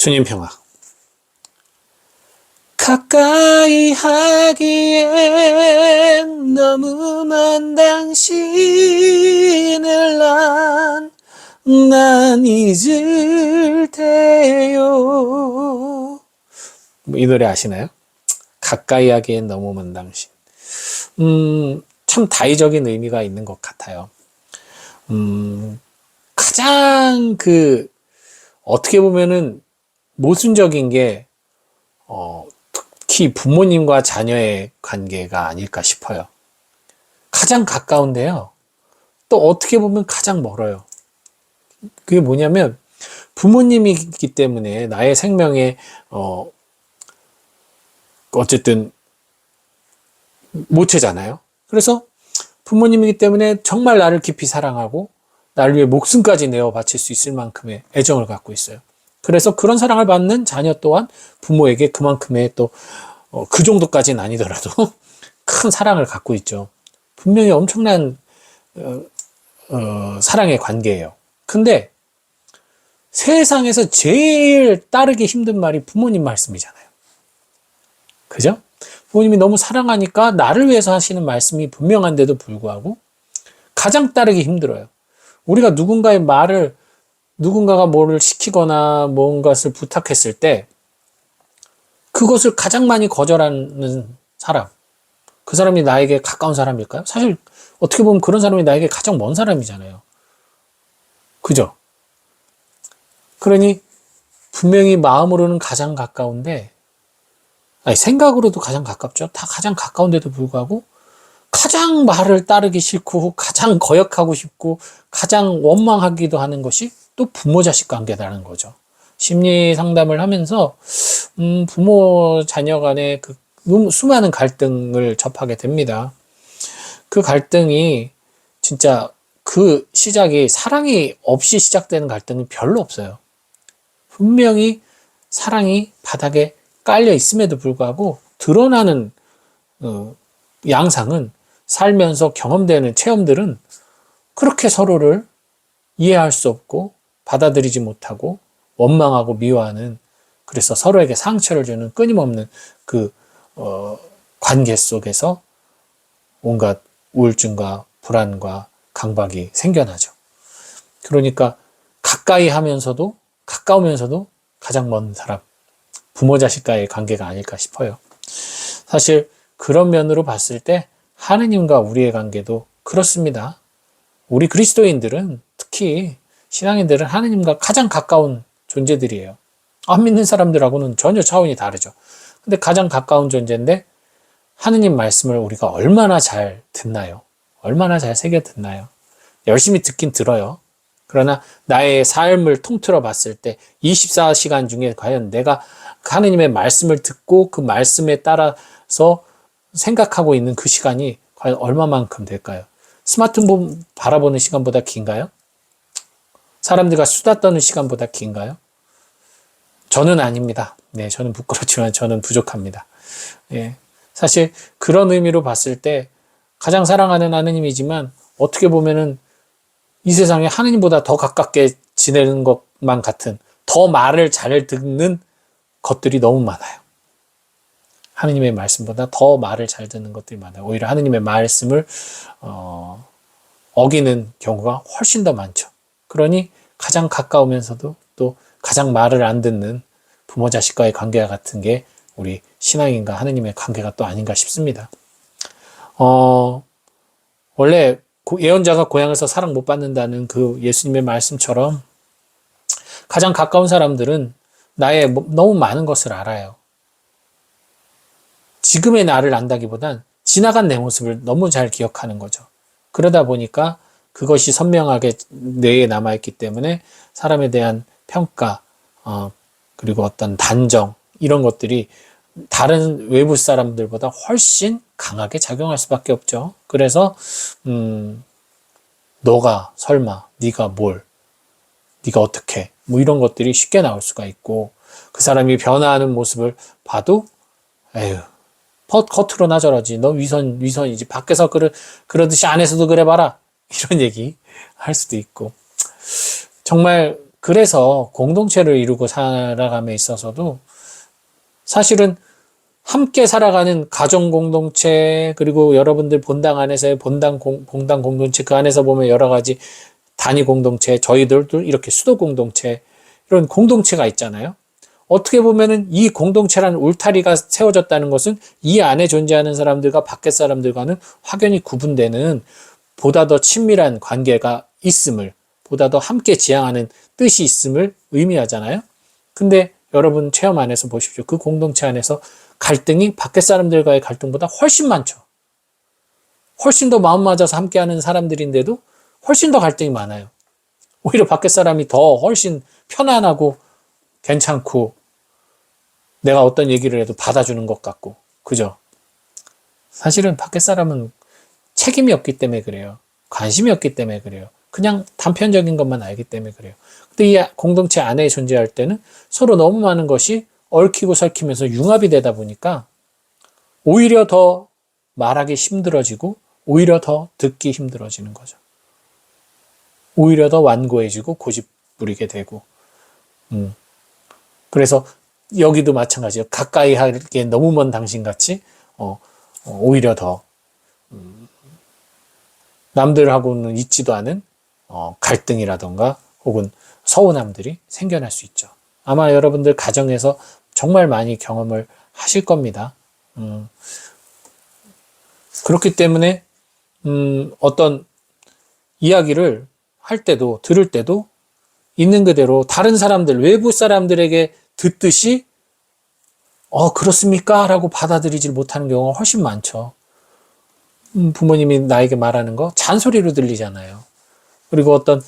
주님 평화. 가까이 하기엔 너무 먼 당신을 난 잊을 테요. 이 노래 아시나요? 가까이 하기엔 너무 먼 당신. 참 다의적인 의미가 있는 것 같아요. 가장 어떻게 보면은 모순적인 게, 특히 부모님과 자녀의 관계가 아닐까 싶어요. 가장 가까운데요. 또 어떻게 보면 가장 멀어요. 그게 뭐냐면, 부모님이기 때문에 나의 생명에, 어쨌든, 모체잖아요. 그래서 부모님이기 때문에 정말 나를 깊이 사랑하고, 나를 위해 목숨까지 내어 바칠 수 있을 만큼의 애정을 갖고 있어요. 그래서 그런 사랑을 받는 자녀 또한 부모에게 그만큼의 또, 그 정도까지는 아니더라도 큰 사랑을 갖고 있죠. 분명히 엄청난, 사랑의 관계예요. 근데 세상에서 제일 따르기 힘든 말이 부모님 말씀이잖아요. 그죠? 부모님이 너무 사랑하니까 나를 위해서 하시는 말씀이 분명한데도 불구하고 가장 따르기 힘들어요. 우리가 누군가가 뭐를 시키거나 뭔가를 부탁했을 때 그것을 가장 많이 거절하는 사람, 그 사람이 나에게 가까운 사람일까요? 사실 어떻게 보면 그런 사람이 나에게 가장 먼 사람이잖아요. 그죠? 그러니 분명히 마음으로는 가장 가까운데, 생각으로도 가장 가깝죠. 다 가장 가까운데도 불구하고 가장 말을 따르기 싫고 가장 거역하고 싶고 가장 원망하기도 하는 것이 또 부모 자식 관계라는 거죠. 심리 상담을 하면서 부모 자녀 간의 그 수많은 갈등을 접하게 됩니다. 그 갈등이 진짜 그 시작이 사랑이 없이 시작되는 갈등은 별로 없어요. 분명히 사랑이 바닥에 깔려 있음에도 불구하고 드러나는 양상은, 살면서 경험되는 체험들은 그렇게 서로를 이해할 수 없고 받아들이지 못하고 원망하고 미워하는, 그래서 서로에게 상처를 주는 끊임없는 관계 속에서 온갖 우울증과 불안과 강박이 생겨나죠. 그러니까 가까우면서도 가장 먼 사람, 부모 자식과의 관계가 아닐까 싶어요. 사실 그런 면으로 봤을 때 하느님과 우리의 관계도 그렇습니다. 우리 그리스도인들은, 특히 신앙인들은 하느님과 가장 가까운 존재들이에요. 안 믿는 사람들하고는 전혀 차원이 다르죠. 근데 가장 가까운 존재인데 하느님 말씀을 우리가 얼마나 잘 듣나요? 얼마나 잘 새겨 듣나요? 열심히 듣긴 들어요. 그러나 나의 삶을 통틀어 봤을 때 24시간 중에 과연 내가 하느님의 말씀을 듣고 그 말씀에 따라서 생각하고 있는 그 시간이 과연 얼마만큼 될까요? 스마트폰 바라보는 시간보다 긴가요? 사람들과 수다 떠는 시간보다 긴가요? 저는 아닙니다. 네, 저는 부끄럽지만 저는 부족합니다. 예, 사실 그런 의미로 봤을 때 가장 사랑하는 하느님이지만 어떻게 보면은 이 세상에 하느님보다 더 가깝게 지내는 것만 같은, 더 말을 잘 듣는 것들이 너무 많아요. 하느님의 말씀보다 더 말을 잘 듣는 것들이 많아요. 오히려 하느님의 말씀을 어기는 경우가 훨씬 더 많죠. 그러니 가장 가까우면서도 또 가장 말을 안 듣는 부모 자식과의 관계와 같은 게 우리 신앙인과 하느님의 관계가 또 아닌가 싶습니다. 원래 예언자가 고향에서 사랑 못 받는다는 그 예수님의 말씀처럼 가장 가까운 사람들은 나의 너무 많은 것을 알아요. 지금의 나를 안다기보단 지나간 내 모습을 너무 잘 기억하는 거죠. 그러다 보니까 그것이 선명하게 뇌에 남아있기 때문에 사람에 대한 평가, 그리고 어떤 단정, 이런 것들이 다른 외부 사람들보다 훨씬 강하게 작용할 수밖에 없죠. 그래서 너가 설마, 네가 뭘, 네가 어떻게, 뭐 이런 것들이 쉽게 나올 수가 있고, 그 사람이 변화하는 모습을 봐도 에휴, 겉으로 나 저러지, 너 위선이지, 밖에서 그러듯이 안에서도 그래 봐라, 이런 얘기 할 수도 있고, 정말 그래서 공동체를 이루고 살아감에 있어서도 사실은 함께 살아가는 가정 공동체, 그리고 여러분들 본당 안에서의 본당 공동체, 그 안에서 보면 여러 가지 단위 공동체, 저희들도 이렇게 수도 공동체, 이런 공동체가 있잖아요. 어떻게 보면은 이 공동체라는 울타리가 세워졌다는 것은 이 안에 존재하는 사람들과 밖의 사람들과는 확연히 구분되는 보다 더 친밀한 관계가 있음을, 보다 더 함께 지향하는 뜻이 있음을 의미하잖아요. 근데 여러분 체험 안에서 보십시오. 그 공동체 안에서 갈등이 밖의 사람들과의 갈등보다 훨씬 많죠. 훨씬 더 마음 맞아서 함께하는 사람들인데도 훨씬 더 갈등이 많아요. 오히려 밖의 사람이 더 훨씬 편안하고 괜찮고 내가 어떤 얘기를 해도 받아주는 것 같고, 그죠? 사실은 밖의 사람은 책임이 없기 때문에 그래요. 관심이 없기 때문에 그래요. 그냥 단편적인 것만 알기 때문에 그래요. 근데 이 공동체 안에 존재할 때는 서로 너무 많은 것이 얽히고 설키면서 융합이 되다 보니까 오히려 더 말하기 힘들어지고 오히려 더 듣기 힘들어지는 거죠. 오히려 더 완고해지고 고집 부리게 되고. 그래서 여기도 마찬가지예요. 가까이 하기엔 너무 먼 당신같이 오히려 더 남들하고는 있지도 않은 갈등이라던가 혹은 서운함들이 생겨날 수 있죠. 아마 여러분들 가정에서 정말 많이 경험을 하실 겁니다. 그렇기 때문에 어떤 이야기를 할 때도 들을 때도 있는 그대로 다른 사람들, 외부 사람들에게 듣듯이 그렇습니까? 라고 받아들이질 못하는 경우가 훨씬 많죠. 부모님이 나에게 말하는 거 잔소리로 들리잖아요. 그리고 어떤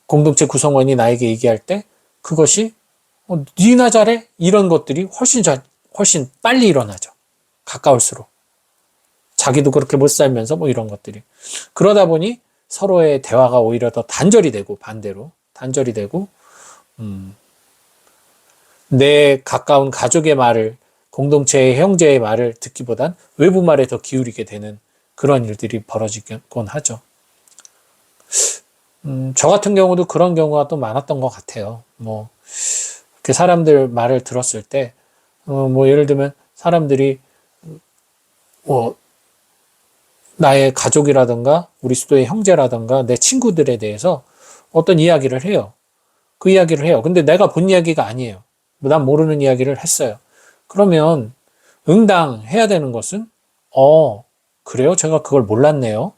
공동체 구성원이 나에게 얘기할 때 그것이 니나 잘해? 이런 것들이 훨씬 빨리 일어나죠. 가까울수록. 자기도 그렇게 못 살면서 뭐 이런 것들이. 그러다 보니 서로의 대화가 오히려 더 단절이 되고, 반대로 단절이 되고, 내 가까운 가족의 말을, 공동체의 형제의 말을 듣기보단 외부 말에 더 기울이게 되는 그런 일들이 벌어지곤 하죠. 저 같은 경우도 그런 경우가 또 많았던 것 같아요. 뭐, 그 사람들 말을 들었을 때, 뭐, 예를 들면 사람들이, 나의 가족이라든가, 우리 수도의 형제라든가, 내 친구들에 대해서 어떤 이야기를 해요. 그 이야기를 해요. 근데 내가 본 이야기가 아니에요. 난 모르는 이야기를 했어요. 그러면 응당해야 되는 것은, 그래요? 제가 그걸 몰랐네요.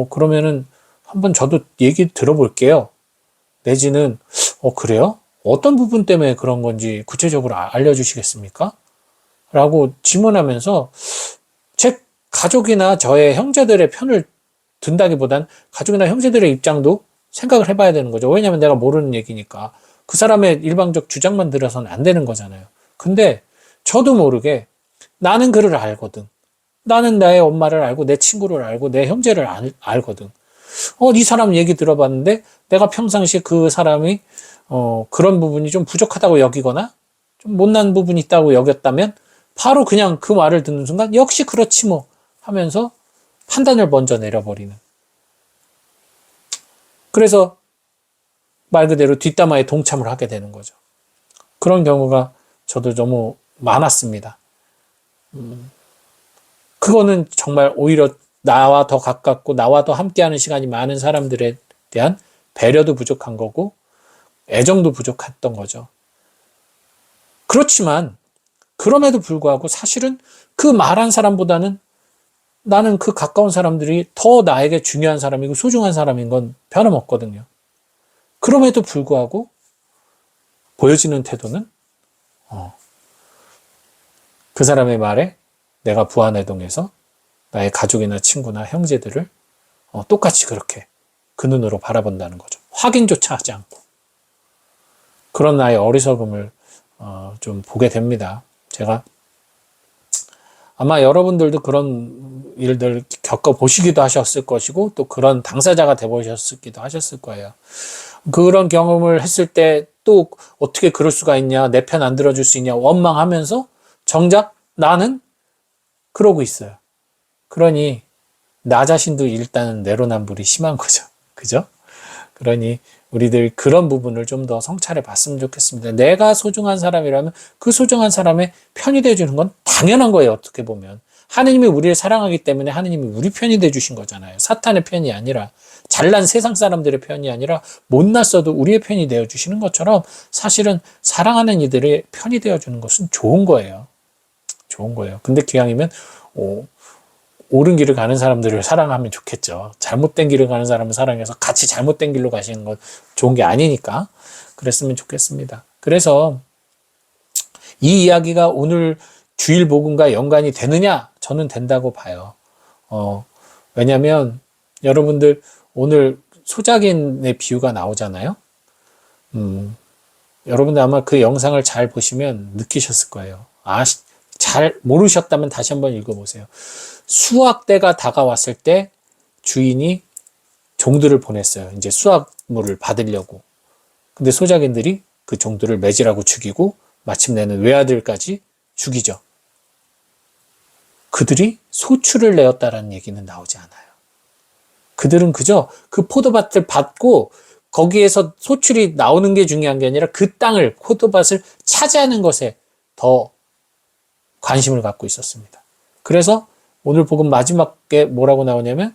그러면은 한번 저도 얘기 들어볼게요. 내지는, 그래요? 어떤 부분 때문에 그런 건지 구체적으로 알려주시겠습니까? 라고 질문하면서 제 가족이나 저의 형제들의 편을 든다기보단 가족이나 형제들의 입장도 생각을 해봐야 되는 거죠. 왜냐하면 내가 모르는 얘기니까. 그 사람의 일방적 주장만 들어서는 안 되는 거잖아요. 근데 저도 모르게 나는 그를 알거든. 나는 나의 엄마를 알고 내 친구를 알고 내 형제를 알거든. 이 사람 얘기 들어봤는데 내가 평상시에 그 사람이 그런 부분이 좀 부족하다고 여기거나 좀 못난 부분이 있다고 여겼다면 바로 그냥 그 말을 듣는 순간 역시 그렇지 뭐 하면서 판단을 먼저 내려버리는. 그래서 말 그대로 뒷담화에 동참을 하게 되는 거죠. 그런 경우가 저도 너무 많았습니다. 그거는 정말 오히려 나와 더 가깝고 나와 더 함께하는 시간이 많은 사람들에 대한 배려도 부족한 거고 애정도 부족했던 거죠. 그렇지만 그럼에도 불구하고 사실은 그 말한 사람보다는 나는 그 가까운 사람들이 더 나에게 중요한 사람이고 소중한 사람인 건 변함없거든요. 그럼에도 불구하고 보여지는 태도는 그 사람의 말에 내가 부안해동해서 나의 가족이나 친구나 형제들을 똑같이 그렇게 그 눈으로 바라본다는 거죠. 확인조차 하지 않고. 그런 나의 어리석음을 좀 보게 됩니다. 제가 아마 여러분들도 그런 일들 겪어보시기도 하셨을 것이고 또 그런 당사자가 돼보셨기도 하셨을 거예요. 그런 경험을 했을 때 또 어떻게 그럴 수가 있냐, 내 편 안 들어줄 수 있냐 원망하면서 정작 나는 그러고 있어요. 그러니 나 자신도 일단은 내로남불이 심한 거죠. 그죠? 그러니 우리들 그런 부분을 좀 더 성찰해 봤으면 좋겠습니다. 내가 소중한 사람이라면 그 소중한 사람의 편이 되어주는 건 당연한 거예요. 어떻게 보면. 하느님이 우리를 사랑하기 때문에 하느님이 우리 편이 되어주신 거잖아요. 사탄의 편이 아니라, 잘난 세상 사람들의 편이 아니라, 못났어도 우리의 편이 되어주시는 것처럼 사실은 사랑하는 이들의 편이 되어주는 것은 좋은 거예요. 좋은 거예요. 근데 기왕이면 옳은 길을 가는 사람들을 사랑하면 좋겠죠. 잘못된 길을 가는 사람을 사랑해서 같이 잘못된 길로 가시는 건 좋은 게 아니니까 그랬으면 좋겠습니다. 그래서 이 이야기가 오늘 주일 복음과 연관이 되느냐? 저는 된다고 봐요. 왜냐면 여러분들 오늘 소작인의 비유가 나오잖아요. 여러분들 아마 그 영상을 잘 보시면 느끼셨을 거예요. 잘 모르셨다면 다시 한번 읽어보세요. 수확 때가 다가왔을 때 주인이 종들을 보냈어요. 이제 수확물을 받으려고. 근데 소작인들이 그 종들을 매질하고 죽이고 마침내는 외아들까지 죽이죠. 그들이 소출을 내었다라는 얘기는 나오지 않아요. 그들은 그저 그 포도밭을 받고 거기에서 소출이 나오는 게 중요한 게 아니라 그 땅을, 포도밭을 차지하는 것에 더 관심을 갖고 있었습니다. 그래서 오늘 복음 마지막에 뭐라고 나오냐면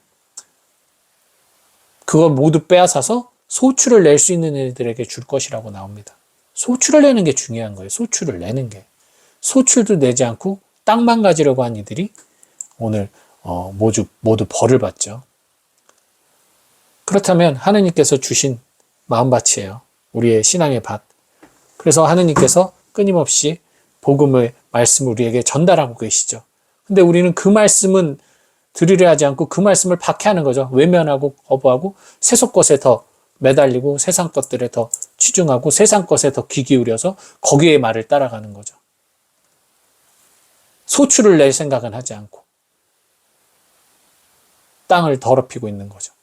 그걸 모두 빼앗아서 소출을 낼 수 있는 이들에게 줄 것이라고 나옵니다. 소출을 내는 게 중요한 거예요. 소출을 내는 게. 소출도 내지 않고 땅만 가지려고 한 이들이 오늘 모두 벌을 받죠. 그렇다면 하느님께서 주신 마음밭이에요. 우리의 신앙의 밭. 그래서 하느님께서 끊임없이 복음의 말씀을 우리에게 전달하고 계시죠. 근데 우리는 그 말씀은 들으려 하지 않고 그 말씀을 박해하는 거죠. 외면하고 거부하고 세속 것에 더 매달리고 세상 것들에 더 치중하고 세상 것에 더 귀 기울여서 거기에 말을 따라가는 거죠. 소출을 낼 생각은 하지 않고 땅을 더럽히고 있는 거죠.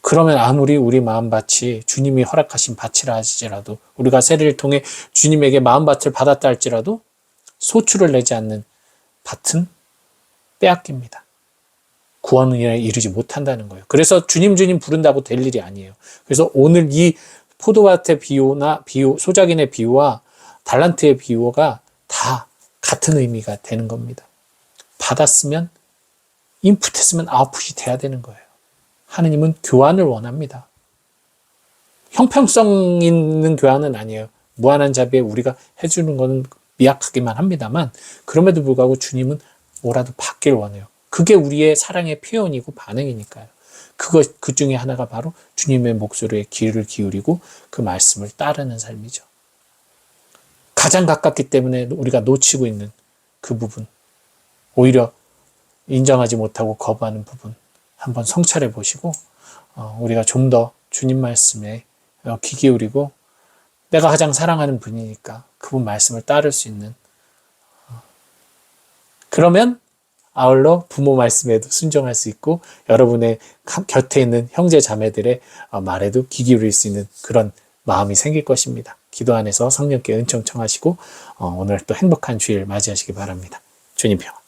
그러면 아무리 우리 마음밭이 주님이 허락하신 밭이라 할지라도, 우리가 세례를 통해 주님에게 마음밭을 받았다 할지라도 소출을 내지 않는 밭은 빼앗깁니다. 구원에 이르지 못한다는 거예요. 그래서 주님 부른다고 될 일이 아니에요. 그래서 오늘 이 포도밭의 비유, 소작인의 비유와 달란트의 비유가 다 같은 의미가 되는 겁니다. 받았으면, 인풋했으면 아웃풋이 돼야 되는 거예요. 하느님은 교환을 원합니다. 형평성 있는 교환은 아니에요. 무한한 자비에 우리가 해주는 거는 미약하기만 합니다만, 그럼에도 불구하고 주님은 뭐라도 받길 원해요. 그게 우리의 사랑의 표현이고 반응이니까요. 그 중에 하나가 바로 주님의 목소리에 귀를 기울이고 그 말씀을 따르는 삶이죠. 가장 가깝기 때문에 우리가 놓치고 있는 그 부분, 오히려 인정하지 못하고 거부하는 부분 한번 성찰해 보시고 우리가 좀 더 주님 말씀에 귀 기울이고 내가 가장 사랑하는 분이니까 그분 말씀을 따를 수 있는, 그러면 아울러 부모 말씀에도 순종할 수 있고 여러분의 곁에 있는 형제 자매들의 말에도 귀 기울일 수 있는 그런 마음이 생길 것입니다. 기도 안에서 성령께 은총 청하시고 오늘 또 행복한 주일 맞이하시기 바랍니다. 주님 평안.